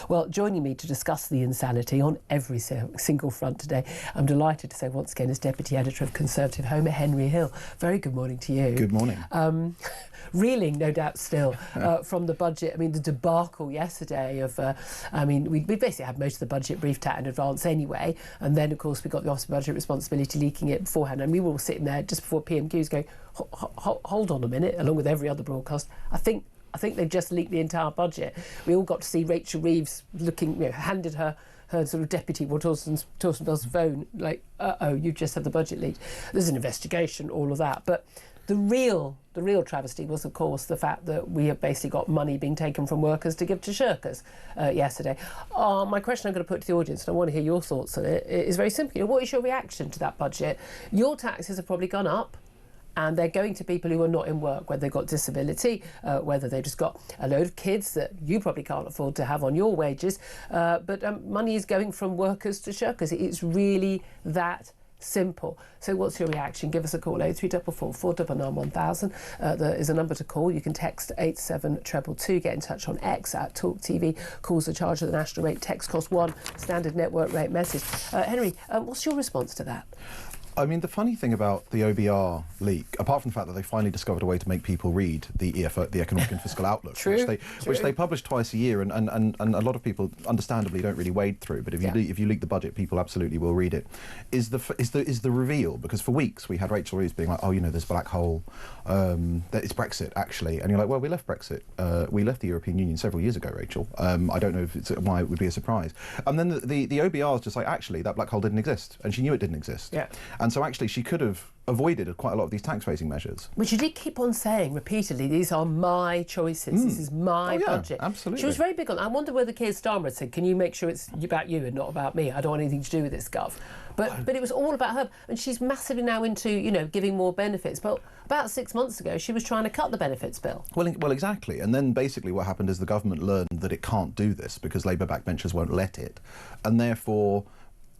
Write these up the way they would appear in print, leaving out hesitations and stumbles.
Well, joining me to discuss the insanity on every single front today, I'm delighted to say once again is Deputy Editor of Conservative Homer, Henry Hill. Very good morning to you. Good morning. Reeling, no doubt, still from the budget. I mean, the debacle yesterday of, we basically had most of the budget briefed out in advance anyway, and then, of course, we got the Office of Budget Responsibility leaking it beforehand, and we were all sitting there just before PMQs going, hold on a minute, along with every other broadcast. I think they've just leaked the entire budget. We all got to see Rachel Reeves looking, handed her sort of deputy Torsten Bell's phone, like, you've just had the budget leaked. There's an investigation, all of that. But the real travesty was, of course, the fact that we have basically got money being taken from workers to give to shirkers yesterday. My question I'm going to put to the audience, and I want to hear your thoughts on it, is very simple. What is your reaction to that budget? Your taxes have probably gone up, and they're going to people who are not in work, whether they've got disability, whether they've just got a load of kids that you probably can't afford to have on your wages, but money is going from workers to shirkers. It's really that simple. So what's your reaction? Give us a call, 0344 499 1000. There is a number to call. You can text 87222. Get in touch on X at TalkTV. Calls are charged at the national rate. Text cost £1. Standard network rate message. Henry, what's your response to that? I mean, the funny thing about the OBR leak, apart from the fact that they finally discovered a way to make people read the EFO, the Economic and Fiscal Outlook, which they publish twice a year, and a lot of people, understandably, don't really wade through. But if you leak the budget, people absolutely will read it. Is the reveal? Because for weeks we had Rachel Reeves being like, there's a black hole. That it's Brexit actually, and you're like, well, we left Brexit. We left the European Union several years ago, Rachel. I don't know if it's why it would be a surprise. And then the OBR is just like, actually, that black hole didn't exist, and she knew it didn't exist. Yeah. And so actually she could have avoided quite a lot of these tax-raising measures. Which she did keep on saying repeatedly, these are my choices, this is my budget. Absolutely. She was very big on I wonder whether Keir Starmer had said, can you make sure it's about you and not about me? I don't want anything to do with this, Gov. But it was all about her. And she's massively now into, giving more benefits. But about 6 months ago, she was trying to cut the benefits bill. Well, exactly. And then basically what happened is the government learned that it can't do this because Labour backbenchers won't let it. And therefore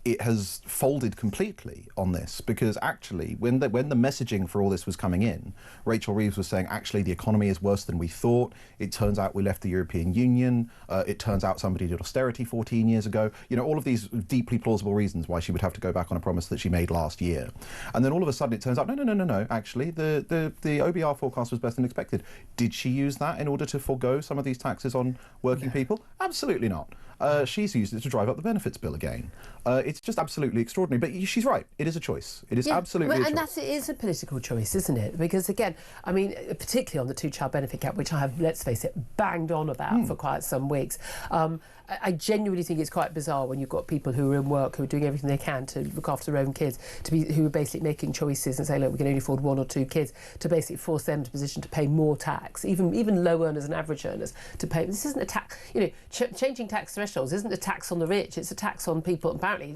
it has folded completely on this, because actually when the messaging for all this was coming in, Rachel Reeves was saying, actually, the economy is worse than we thought. It turns out we left the European Union. It turns out somebody did austerity 14 years ago. All of these deeply plausible reasons why she would have to go back on a promise that she made last year. And then all of a sudden it turns out, no, actually, the OBR forecast was better than expected. Did she use that in order to forego some of these taxes on working people? Absolutely not. She's used it to drive up the benefits bill again. It's just absolutely extraordinary. But she's right. It is a choice. It is absolutely a choice. And it is a political choice, isn't it? Because, again, I mean, particularly on the two-child benefit cap, which I have, let's face it, banged on about for quite some weeks, I genuinely think it's quite bizarre when you've got people who are in work, who are doing everything they can to look after their own kids, who are basically making choices and say, look, we can only afford 1 or 2 kids, to basically force them into a position to pay more tax, even low earners and average earners to pay. This isn't a tax, changing tax thresholds isn't a tax on the rich, it's a tax on people. Apparently,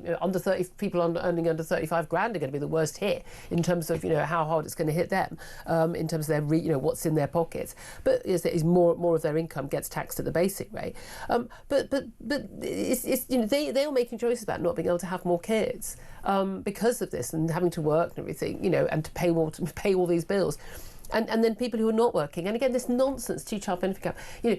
people earning under 35 grand are going to be the worst hit in terms of, how hard it's going to hit them, in terms of their, what's in their pockets. But is more of their income gets taxed at the basic rate. But it's they are making choices about not being able to have more kids because of this, and having to work and everything, and to pay all these bills. And then people who are not working, and again, this nonsense two-child benefit cap.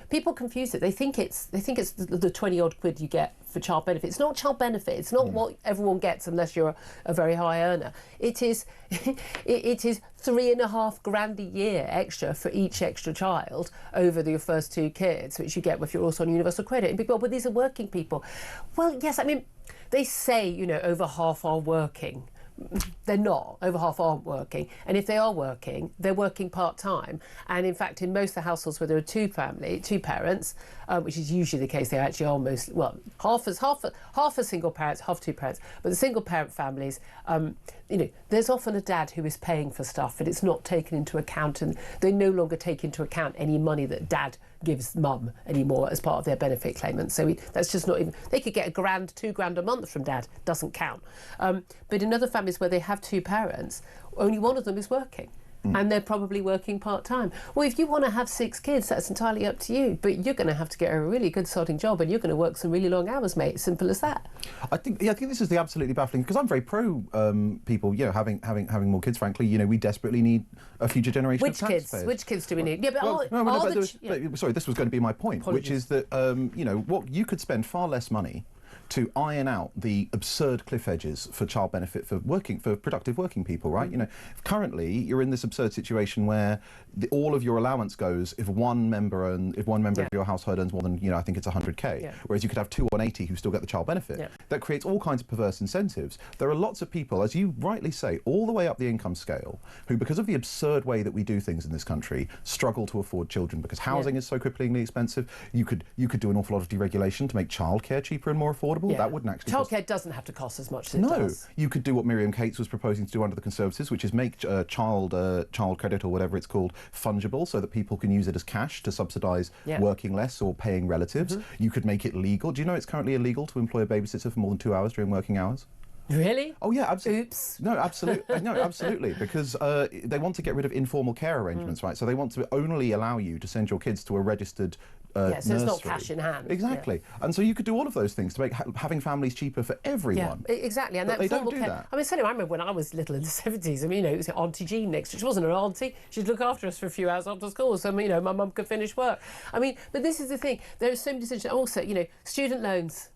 People confuse it. They think it's the 20-odd quid you get for child benefit. It's not child benefit. It's not what everyone gets unless you're a very high earner. It is it is £3.5 grand a year extra for each extra child over your first 2 kids, which you get if you're also on universal credit. And people, but these are working people. Well, yes, I mean, they say over half are working. They're not. Over half aren't working, and if they are working, they're working part-time. And in fact, in most of the households where there are two parents, which is usually the case, they actually almost, half are single parents, half 2 parents. But the single parent families, there's often a dad who is paying for stuff, and it's not taken into account, and they no longer take into account any money that dad gives mum anymore as part of their benefit claimant. So that's just not even, they could get £1 grand, £2 grand a month from dad, doesn't count. But in other families where they have 2 parents, only one of them is working. and they're probably working part-time. Well, if you want to have 6 kids, that's entirely up to you, but you're going to have to get a really good sodding job and you're going to work some really long hours, mate. Simple as that. I think this is the absolutely baffling, because I'm very pro people, having more kids. Frankly, we desperately need a future generation of taxpayers. Which kids do we need? Yeah, but sorry, this was going to be my point. Apologies. Which is that what you could spend far less money to iron out the absurd cliff edges for child benefit for productive working people, right? Currently you're in this absurd situation where all of your allowance goes if one member of your household earns more than I think it's 100k, whereas you could have 2 on 80 who still get the child benefit. That creates all kinds of perverse incentives. There are lots of people, as you rightly say, all the way up the income scale, who, because of the absurd way that we do things in this country, struggle to afford children because housing is so cripplingly expensive. You could do an awful lot of deregulation to make childcare cheaper and more affordable. That wouldn't actually childcare doesn't have to cost as much as it does. No, you could do what Miriam Cates was proposing to do under the Conservatives, which is make child credit, or whatever it's called, fungible, so that people can use it as cash to subsidise working less or paying relatives. You could make it legal. Do you know it's currently illegal to employ a babysitter for more than 2 hours during working hours? Really? Oh yeah, absolutely. Oops. No, absolutely. No, absolutely. Because they want to get rid of informal care arrangements, right? So they want to only allow you to send your kids to a registered so nursery. it's not cash in hand. Exactly. And so you could do all of those things to make having families cheaper for everyone. Yeah, exactly. And but that they don't do that. I mean, I remember when I was little in the 70s. I mean, it was Auntie Jean next. She wasn't an auntie. She'd look after us for a few hours after school, so my mum could finish work. I mean, but this is the thing. There are so many decisions. Also, student loans.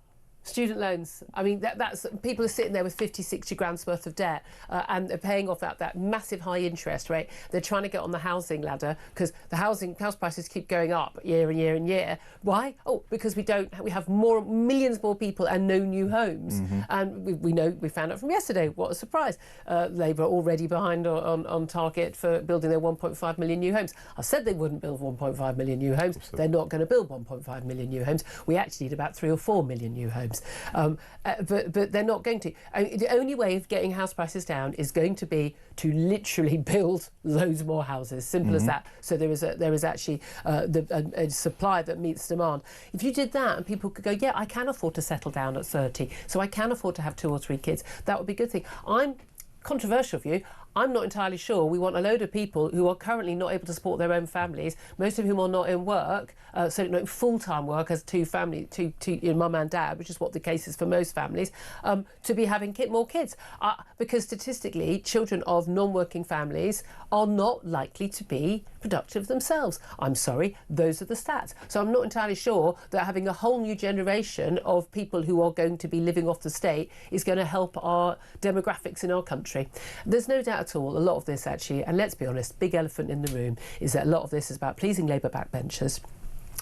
Student loans. I mean, that's people are sitting there with 50, 60 grand's worth of debt and they're paying off that massive high interest rate. They're trying to get on the housing ladder because the house prices keep going up year and year and year. Why? Oh, because we have millions more people and no new homes. And we found out from yesterday, what a surprise. Labour are already behind on target for building their 1.5 million new homes. I said they wouldn't build 1.5 million new homes. They're not going to build 1.5 million new homes. We actually need about 3 or 4 million new homes. But they're not going to. The only way of getting house prices down is going to be to literally build loads more houses. Simple as that. So there is actually a supply that meets demand. If you did that and people could go, yeah, I can afford to settle down at 30, so I can afford to have 2 or 3 kids, that would be a good thing. Controversial view, I'm not entirely sure we want a load of people who are currently not able to support their own families, most of whom are not in work, so not full-time work as two mum and dad, which is what the case is for most families, to be having more kids. Because statistically, children of non-working families are not likely to be productive themselves. I'm sorry, those are the stats. So I'm not entirely sure that having a whole new generation of people who are going to be living off the state is going to help our demographics in our country. There's no doubt at all, a lot of this actually, and let's be honest, big elephant in the room, is that a lot of this is about pleasing Labour backbenchers.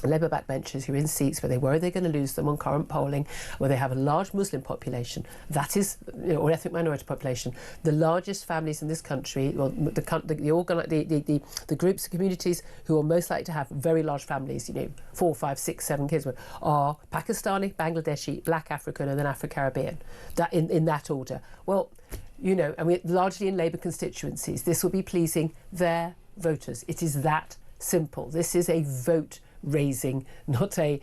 Labour backbenchers who are in seats where they worry they're going to lose them on current polling, where they have a large Muslim population, that is, or ethnic minority population, the largest families in this country, well, the groups of communities who are most likely to have very large families, 4, 5, 6, 7 kids, are Pakistani, Bangladeshi, Black African, and then Afro-Caribbean. That in that order. Well, and we're largely in Labour constituencies. This will be pleasing their voters. It is that simple. This is a vote raising, not a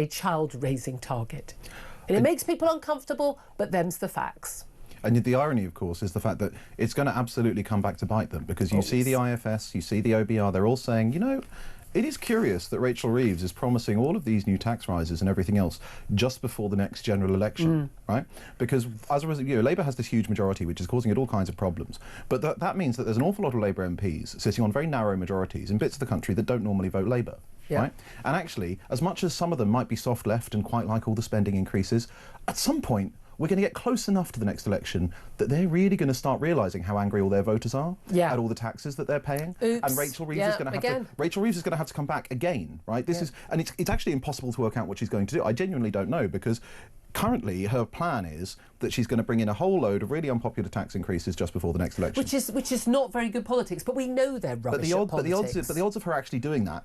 child raising target. And it makes people uncomfortable, but them's the facts. And the irony, of course, is the fact that it's going to absolutely come back to bite them, because you see the IFS, you see the OBR, they're all saying, it is curious that Rachel Reeves is promising all of these new tax rises and everything else just before the next general election, right? Because as a result, Labour has this huge majority, which is causing it all kinds of problems. But that means that there's an awful lot of Labour MPs sitting on very narrow majorities in bits of the country that don't normally vote Labour. Right? And actually, as much as some of them might be soft left and quite like all the spending increases, at some point we're going to get close enough to the next election that they're really going to start realising how angry all their voters are at all the taxes that they're paying. Oops. And Rachel Reeves is going to have to come back again, right? This is, and it's actually impossible to work out what she's going to do. I genuinely don't know, because currently her plan is that she's going to bring in a whole load of really unpopular tax increases just before the next election. Which is not very good politics, but we know they're rubbish at politics. But the odds of her actually doing that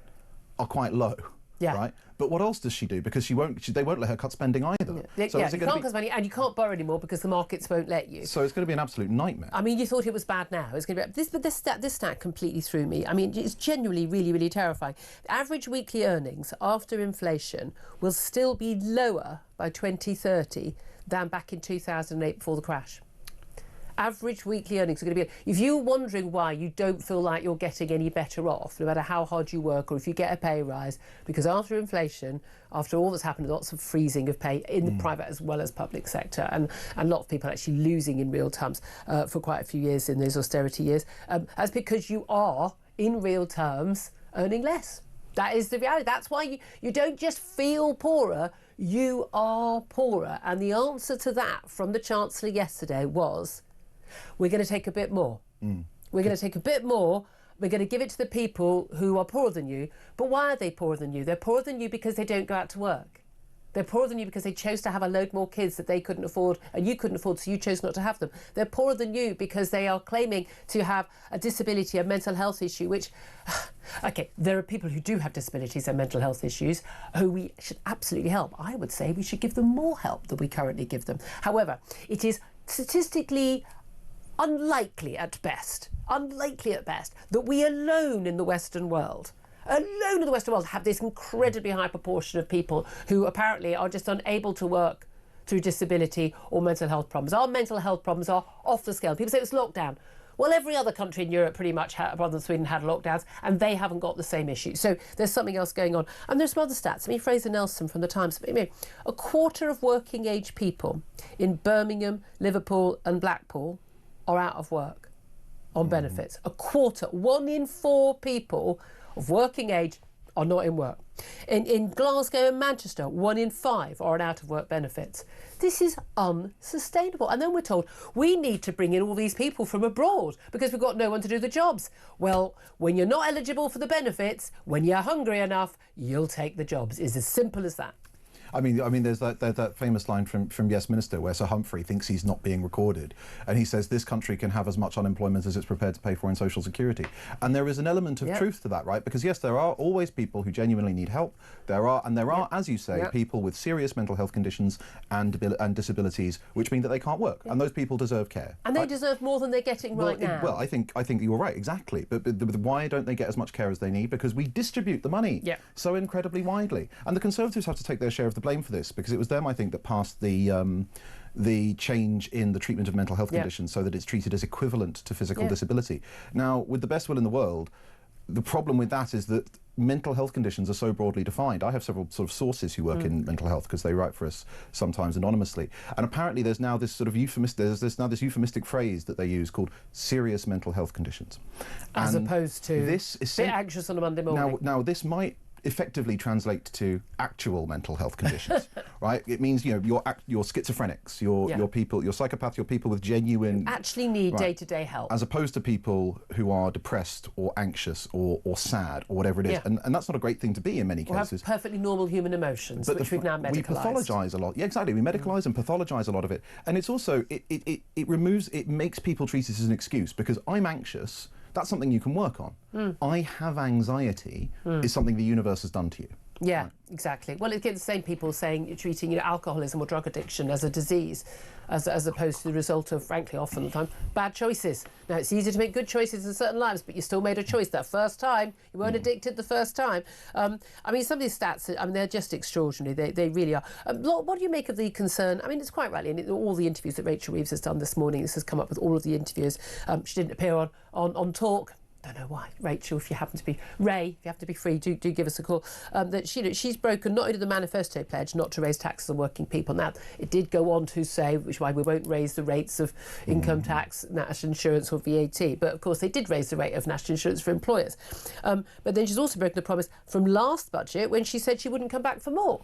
are quite low. Right? But what else does she do? Because they won't let her cut spending either. So you can't cut spending, and you can't borrow anymore because the markets won't let you. So it's going to be an absolute nightmare. I mean, you thought it was bad now. It's going to be this stat completely threw me. I mean, it's genuinely really, really terrifying. Average weekly earnings after inflation will still be lower by 2030 than back in 2008 before the crash. average weekly earnings are going to be... If you're wondering why you don't feel like you're getting any better off, no matter how hard you work or if you get a pay rise, because after inflation, after all that's happened, lots of freezing of pay in the private as well as public sector, and a lot of people actually losing in real terms for quite a few years in those austerity years, that's because you are, in real terms, earning less. That is the reality. That's why you don't just feel poorer, you are poorer. And the answer to that from the Chancellor yesterday was, we're going to take a bit more. We're going to take a bit more. We're going to give it to the people who are poorer than you. But why are they poorer than you? They're poorer than you because they don't go out to work. They're poorer than you because they chose to have a load more kids that they couldn't afford and you couldn't afford, so you chose not to have them. They're poorer than you because they are claiming to have a disability, a mental health issue, which... OK, there are people who do have disabilities and mental health issues who we should absolutely help. I would say we should give them more help than we currently give them. However, it is statistically unlikely at best that we alone in the Western world have this incredibly high proportion of people who apparently are just unable to work through disability or mental health problems. Our mental health problems are off the scale. People say it's lockdown. Well, every other country in Europe pretty much, other than Sweden, had lockdowns, and they haven't got the same issue. So there's something else going on. And there's some other stats. I mean, Fraser Nelson from The Times, a quarter of working age people in Birmingham, Liverpool and Blackpool are out of work on benefits. A quarter, 1 in 4 people of working age are not in work. In Glasgow and Manchester, 1 in 5 are on out-of-work benefits. This is unsustainable. And then we're told we need to bring in all these people from abroad because we've got no one to do the jobs. Well, when you're not eligible for the benefits, when you're hungry enough, you'll take the jobs. It's as simple as that. I mean, there's that famous line from Yes Minister where Sir Humphrey thinks he's not being recorded, and he says this country can have as much unemployment as it's prepared to pay for in social security. And there is an element of truth to that, right? Because yes, there are always people who genuinely need help. There are, as you say, people with serious mental health conditions and disabilities, which mean that they can't work, and those people deserve care. And they deserve more than they're getting right now. Well, I think you're right, exactly. But why don't they get as much care as they need? Because we distribute the money so incredibly widely, and the Conservatives have to take their share of the blame for this, because it was them, I think, that passed the change in the treatment of mental health conditions so that it's treated as equivalent to physical disability. Now, with the best will in the world, the problem with that is that mental health conditions are so broadly defined. I have several sort of sources who work in mental health because they write for us sometimes anonymously. And apparently there's now this sort of euphemistic phrase that they use called serious mental health conditions. As opposed to this is bit anxious on a Monday morning. Now this might effectively translate to actual mental health conditions, right? It means, you know, your schizophrenics, your people, your psychopaths, your people with genuine... actually need day-to-day help. As opposed to people who are depressed or anxious or sad or whatever it is. And that's not a great thing to be in many cases. Have perfectly normal human emotions, which we've now medicalised. We pathologise a lot. Yeah, exactly. We medicalise and pathologise a lot of it. And it's also, it makes people treat it as an excuse, because I'm anxious. That's something you can work on. I have anxiety is something the universe has done to you. Yeah, right. Exactly. Well, it gets the same people saying you're treating alcoholism or drug addiction as a disease, as opposed to the result of, frankly, often the time, bad choices. Now, it's easy to make good choices in certain lives, but you still made a choice that first time. You weren't addicted the first time. I mean, some of these stats, I mean, they're just extraordinary. They really are. What do you make of the concern? I mean, it's quite rightly, in all the interviews that Rachel Reeves has done this morning, this has come up with all of the interviews. She didn't appear on Talk. Don't know why. Rachel, if you happen to be... Ray, if you happen to be free, do give us a call. That she's broken not only the manifesto pledge not to raise taxes on working people. Now, it did go on to say, which is why we won't raise the rates of income tax, national insurance or VAT. But, of course, they did raise the rate of national insurance for employers. But then she's also broken the promise from last budget when she said she wouldn't come back for more.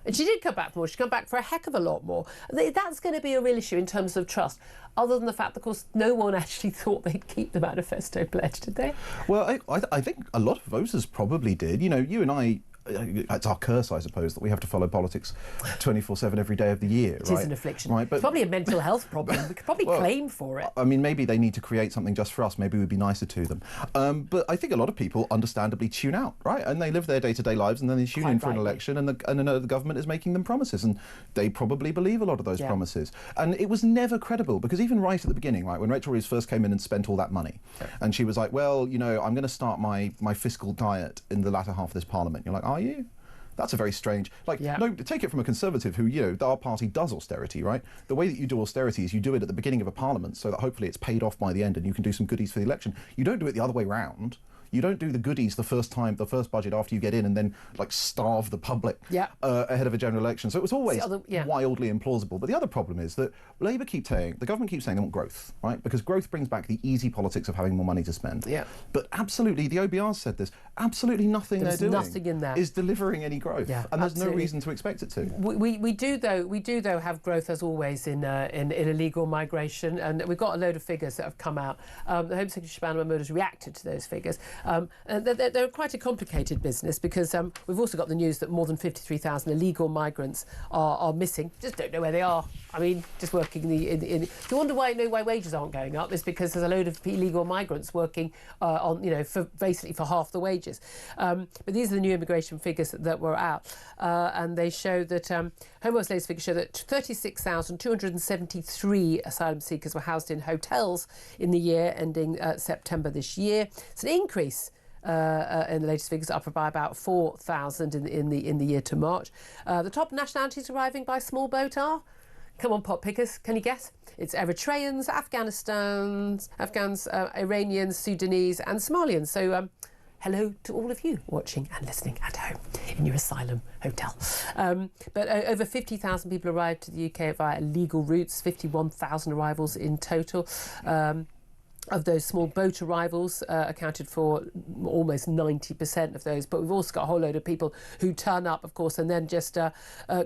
And she did come back for more. She come back for a heck of a lot more. That's going to be a real issue in terms of trust, other than the fact that, of course, no one actually thought they'd keep the manifesto pledge, did they? Well, I think a lot of voters probably did. You know, you and I... It's our curse, I suppose, that we have to follow politics 24/7 every day of the year. It is an affliction. Right, but it's probably a mental health problem. We could probably claim for it. I mean, maybe they need to create something just for us. Maybe we'd be nicer to them. But I think a lot of people understandably tune out, right? And they live their day-to-day lives, and then they tune in for an election, and the government is making them promises, and they probably believe a lot of those promises. And it was never credible, because even right at the beginning, right, when Rachel Reeves first came in and spent all that money, and she was like, well, you know, I'm going to start my fiscal diet in the latter half of this parliament. You're like, are you? That's a very strange, like, no, take it from a Conservative who, our party does austerity, right? The way that you do austerity is you do it at the beginning of a parliament so that hopefully it's paid off by the end and you can do some goodies for the election. You don't do it the other way round. You don't do the goodies the first budget after you get in and then like starve the public ahead of a general election. So it was always wildly implausible. But the other problem is that the government keeps saying they want growth, right? Because growth brings back the easy politics of having more money to spend. Yeah. But absolutely, the OBR said this, absolutely nothing they're doing nothing in there is delivering any growth. Yeah, and there's no reason to expect it to. We do though have growth as always in illegal migration, and we've got a load of figures that have come out. The Home Secretary Shabana Mahmood has reacted to those figures. They're quite a complicated business because we've also got the news that more than 53,000 illegal migrants are missing. Just don't know where they are. I mean, just working in. You wonder why wages aren't going up? It's because there's a load of illegal migrants working for basically for half the wages. But these are the new immigration figures that were out, and they show that Home Office latest figures show that 36,273 asylum seekers were housed in hotels in the year ending September this year. It's an increase in the latest figures, up by about 4,000 in the year to March. The top nationalities arriving by small boat are, come on, pot pickers, can you guess? It's Eritreans, Afghans, Iranians, Sudanese, and Somalians. So hello to all of you watching and listening at home in your asylum hotel. But over 50,000 people arrived to the UK via legal routes, 51,000 arrivals in total. Of those small boat arrivals accounted for almost 90% of those. But we've also got a whole load of people who turn up, of course, and then just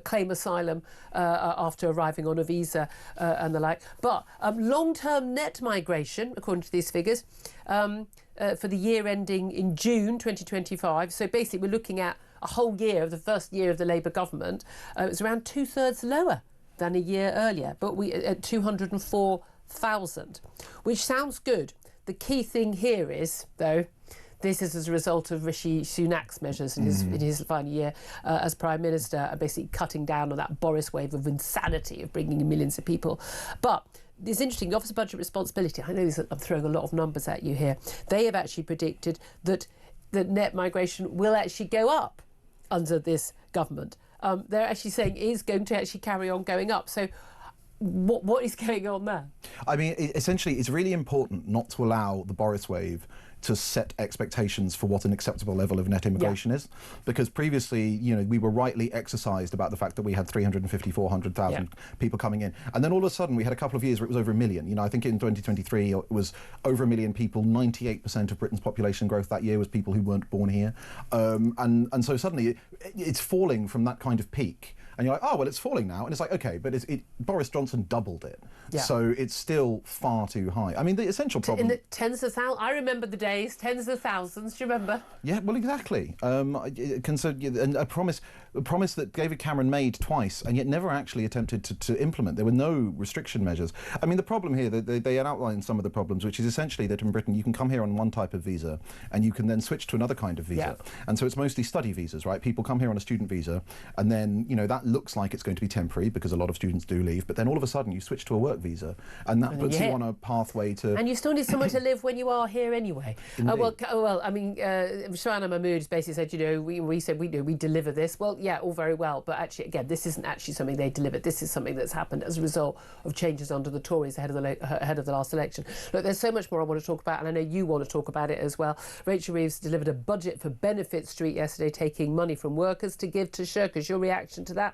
claim asylum after arriving on a visa and the like. But long-term net migration, according to these figures, for the year ending in June 2025, so basically we're looking at a whole year of the first year of the Labour government, it's around 2/3 lower than a year earlier, but we at 204,000, which sounds good. The key thing here is, though, this is as a result of Rishi Sunak's measures in his final year as Prime Minister, and basically cutting down on that Boris wave of insanity of bringing in millions of people. But it's interesting, the Office of Budget Responsibility, I know I'm throwing a lot of numbers at you here, they have actually predicted that the net migration will actually go up under this government. They're actually saying it is going to actually carry on going up. So what is going on there? I mean, essentially, it's really important not to allow the Boris wave to set expectations for what an acceptable level of net immigration is, because previously, we were rightly exercised about the fact that we had 350, 400,000 people coming in, and then all of a sudden we had a couple of years where it was over 1 million. I think in 2023 it was over 1 million people. 98% of Britain's population growth that year was people who weren't born here, and so suddenly it's falling from that kind of peak. And you're like, oh, well, it's falling now. And it's like, OK, but Boris Johnson doubled it. Yeah. So it's still far too high. I mean, the essential problem... In the tens of thousands. I remember the days, tens of thousands. Do you remember? Yeah, well, exactly. A promise that David Cameron made twice and yet never actually attempted to implement. There were no restriction measures. I mean, the problem here, they outlined some of the problems, which is essentially that in Britain you can come here on one type of visa and you can then switch to another kind of visa. Yeah. And so it's mostly study visas, right? People come here on a student visa and then, that looks like it's going to be temporary because a lot of students do leave, but then all of a sudden you switch to a work visa and that puts you on a pathway to... And you still need somewhere to live when you are here anyway. Well, I mean, Shabana Mahmood basically said, we said we deliver this. Well, yeah, all very well, but actually, again, this isn't actually something they delivered. This is something that's happened as a result of changes under the Tories ahead of the last election. Look, there's so much more I want to talk about, and I know you want to talk about it as well. Rachel Reeves delivered a budget for Benefit Street yesterday, taking money from workers to give to shirkers. Your reaction to that?